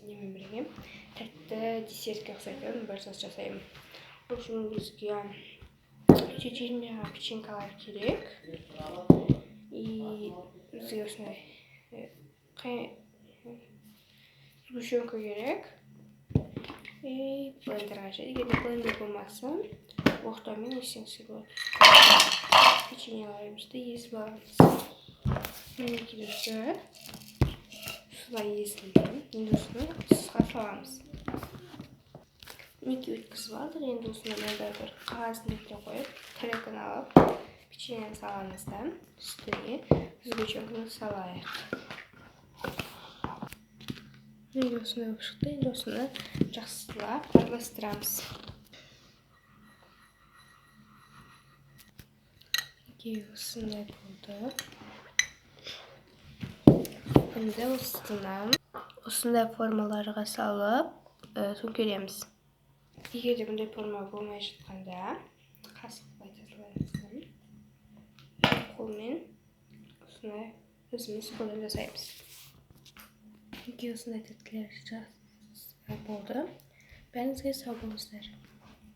немен бірге тәтті десертке ұқсайтын бір сос жасаймын. В общем, бізге шетелдегі печенькалар керек. И бізге осындай сгущенка керек. И блендер қажет. Егер де блендер болмаса, оқтаумен естеңізге болады. Печеньелерімізді езіп аламыз. Мінекей достар, солай езілді. Енді осыны сызға саламыз. Мінекей өткізіп алдық. Енді осыны мынандай бір қағаз бетіне қойып, тарелканы алып, печеньені саламыз да, үстіне сгущенканы салайық. Енді осындай болып шықты. Енді осыны жақсылап араластырамыз. Осындай болды. Енді осындай формаларға салып төңкереміз. Егер де бұндай форма болмай жатқанда, қасық пайдаланамыз. Қолмен осындай өзіміз қолдан жасаймыз. Осындай тәттілер болды. Бәріңізге сау болыңыздар.